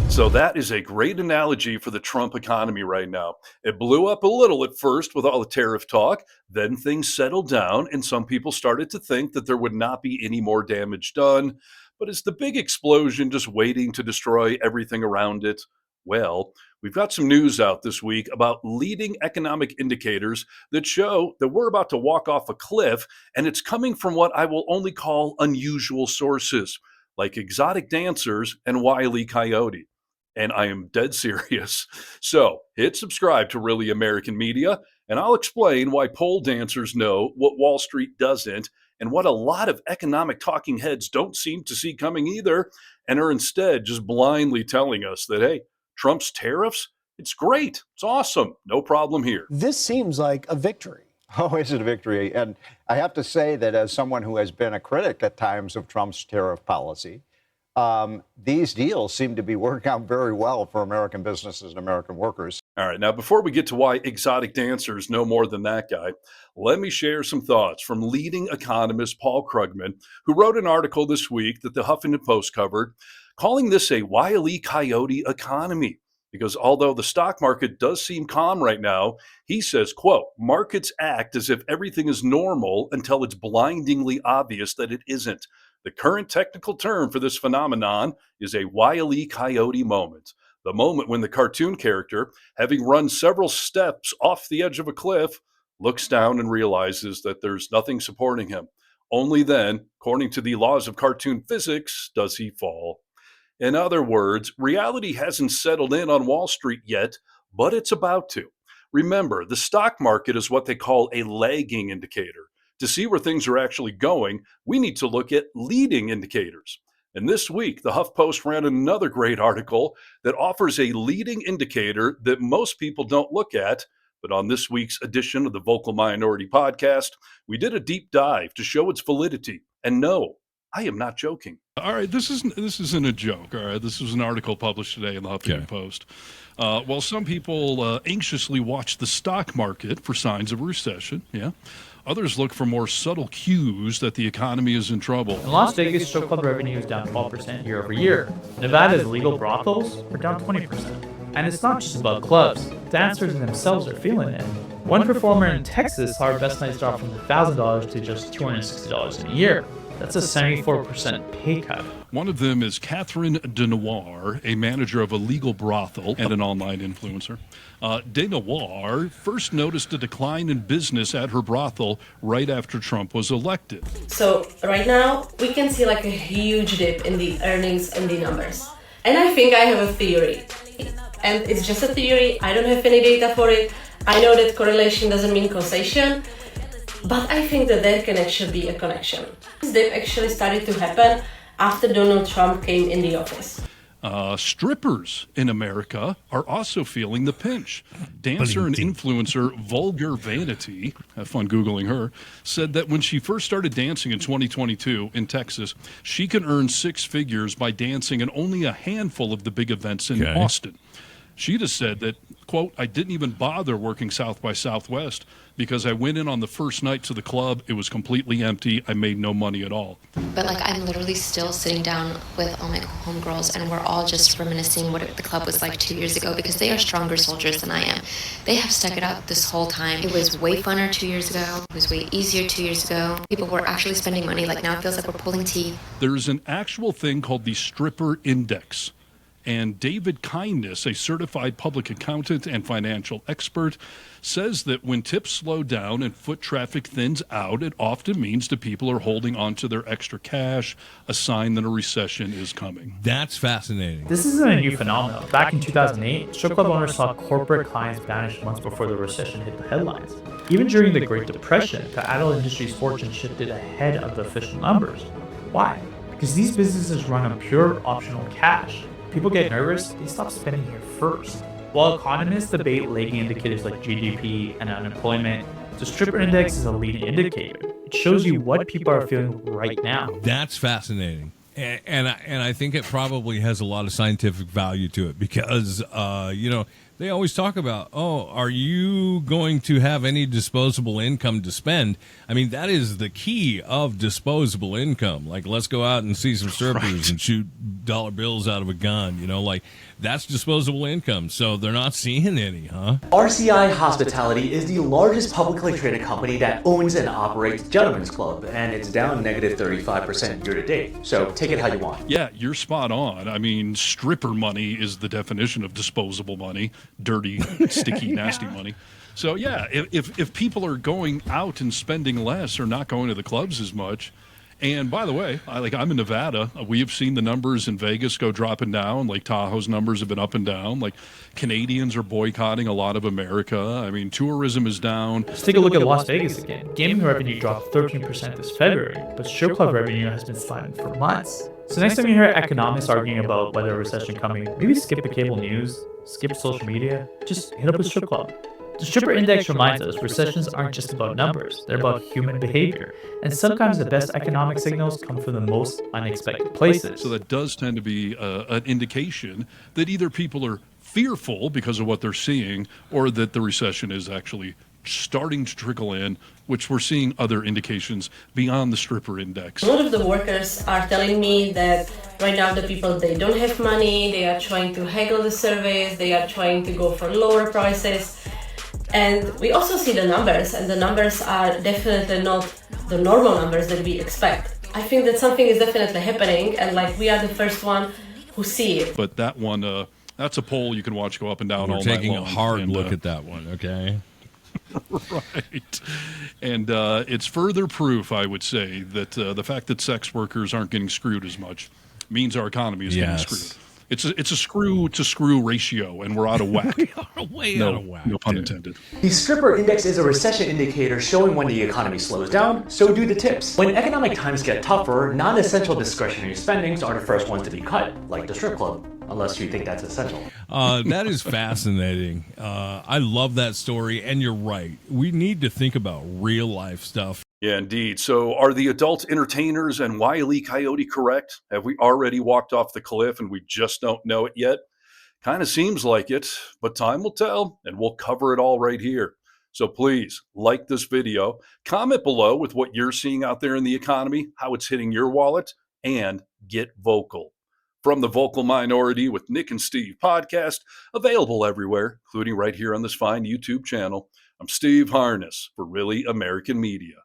So that is a great analogy for the Trump economy right now. It blew up a little at first with all the tariff talk. Then things settled down, and some people started to think that there would not be any more damage done. But is the big explosion just waiting to destroy everything around it? Well, we've got some news out this week about leading economic indicators that show that we're about to walk off a cliff, and it's coming from what I will only call unusual sources, like exotic dancers and Wile E. Coyote. And I am dead serious. So hit subscribe to Really American Media, and I'll explain why pole dancers know what Wall Street doesn't, and what a lot of economic talking heads don't seem to see coming either, and are instead just blindly telling us that, hey, Trump's tariffs, it's great, it's awesome, no problem here. This seems like a victory. Oh, is it a victory? And I have to say that as someone who has been a critic at times of Trump's tariff policy, these deals seem to be working out very well for American businesses and American workers. All right, now before we get to why exotic dancers know more than that guy, let me share some thoughts from leading economist Paul Krugman, who wrote an article this week that the Huffington Post covered, calling this a Wile E. Coyote economy. Because although the stock market does seem calm right now, he says, quote, markets act as if everything is normal until it's blindingly obvious that it isn't. The current technical term for this phenomenon is a Wile E. Coyote moment. The moment when the cartoon character, having run several steps off the edge of a cliff, looks down and realizes that there's nothing supporting him. Only then, according to the laws of cartoon physics, does he fall. In other words, reality hasn't settled in on Wall Street yet, but it's about to. Remember, the stock market is what they call a lagging indicator. To see where things are actually going, we need to look at leading indicators. And this week, the HuffPost ran another great article that offers a leading indicator that most people don't look at. But on this week's edition of the Vocal Minority Podcast, we did a deep dive to show its validity. And no, I am not joking. All right, this isn't a joke. All right, this was an article published today in the Huffington Post. While some people anxiously watch the stock market for signs of recession, others look for more subtle cues that the economy is in trouble. In Las Vegas, strip club revenue is down 12% year over year. Nevada's legal brothels are down 20%. And it's not just about clubs. Dancers themselves are feeling it. One performer in Texas saw her best nights drop from $1,000 to just $260 in a year. That's a 74% pay cut. One of them is Catherine Denoir, a manager of a legal brothel and an online influencer. Denoir first noticed a decline in business at her brothel right after Trump was elected. So right now, we can see like a huge dip in the earnings and the numbers. And I think I have a theory. And it's just a theory. I don't have any data for it. I know that correlation doesn't mean causation. But I think that there can actually be a connection. This dip actually started to happen after Donald Trump came in the office. Strippers in America are also feeling the pinch. Dancer and influencer Vulgar Vanity, have fun Googling her, said that when she first started dancing in 2022 in Texas, she can earn six figures by dancing in only a handful of the big events in Austin. She just said that, quote, I didn't even bother working South by Southwest because I went in on the first night to the club. It was completely empty. I made no money at all. But like I'm literally still sitting down with all my homegirls and we're all just reminiscing what the club was like 2 years ago because they are stronger soldiers than I am. They have stuck it out this whole time. It was way funner 2 years ago. It was way easier 2 years ago. People were actually spending money. Like now it feels like we're pulling teeth. There's an actual thing called the Stripper Index. And David Kindness, a certified public accountant and financial expert, says that when tips slow down and foot traffic thins out, it often means that people are holding on to their extra cash, a sign that a recession is coming. That's fascinating. This isn't a new phenomenon. Back in 2008, strip club owners saw corporate clients vanish months before the recession hit the headlines. Even during the Great Depression, the adult industry's fortune shifted ahead of the official numbers. Why? Because these businesses run on pure optional cash. People get nervous, they stop spending here first. While economists debate lagging indicators like GDP and unemployment, the stripper index is a leading indicator. It shows you what people are feeling right now. That's fascinating. And I think it probably has a lot of scientific value to it because, They always talk about, oh, are you going to have any disposable income to spend? I mean, that is the key of disposable income. Like, let's go out and see some strippers and shoot dollar bills out of a gun. You know, like, that's disposable income. So they're not seeing any, huh? RCI Hospitality is the largest publicly traded company that owns and operates Gentlemen's Club, and it's down negative 35% year to date. So take it how you want. Yeah, you're spot on. I mean, stripper money is the definition of disposable money. Dirty, sticky, nasty money. So yeah, if people are going out and spending less or not going to the clubs as much, and by the way, I'm in Nevada. We have seen the numbers in Vegas go dropping down. Lake Tahoe's numbers have been up and down. Like, Canadians are boycotting a lot of America. I mean, tourism is down. Let's take a look at Las Vegas again. Gaming revenue dropped 13% this February, but strip club revenue has been sliding for months. So next time you hear economists arguing about whether a recession coming, maybe skip the cable news, skip social media, just hit up a strip club. The Stripper Index reminds us recessions aren't just about numbers, they're about human behavior. And sometimes the best economic signals come from the most unexpected places. So that does tend to be an indication that either people are fearful because of what they're seeing, or that the recession is actually starting to trickle in, which we're seeing other indications beyond the Stripper Index. A lot of the workers are telling me that right now the people, they don't have money, they are trying to haggle the surveys, they are trying to go for lower prices. And we also see the numbers, and the numbers are definitely not the normal numbers that we expect. I think that something is definitely happening, and we are the first one who see it. But that one, that's a poll you can watch go up and down all night long. We're taking a hard look at that one, okay? Right. And it's further proof, I would say, that the fact that sex workers aren't getting screwed as much means our economy is getting screwed. It's a screw to screw ratio, and we're out of whack. We are way out of whack. No pun intended. The Stripper Index is a recession indicator showing when the economy slows down, so do the tips. When economic times get tougher, non-essential discretionary spendings are the first ones to be cut, like the strip club, unless you think that's essential. That is fascinating. I love that story, and you're right. We need to think about real life stuff. Yeah, indeed. So are the adult entertainers and Wile E. Coyote correct? Have we already walked off the cliff and we just don't know it yet? Kind of seems like it, but time will tell, and we'll cover it all right here. So please like this video, comment below with what you're seeing out there in the economy, how it's hitting your wallet, and get vocal. From the Vocal Minority with Nick and Steve podcast, available everywhere, including right here on this fine YouTube channel, I'm Steve Harness for Really American Media.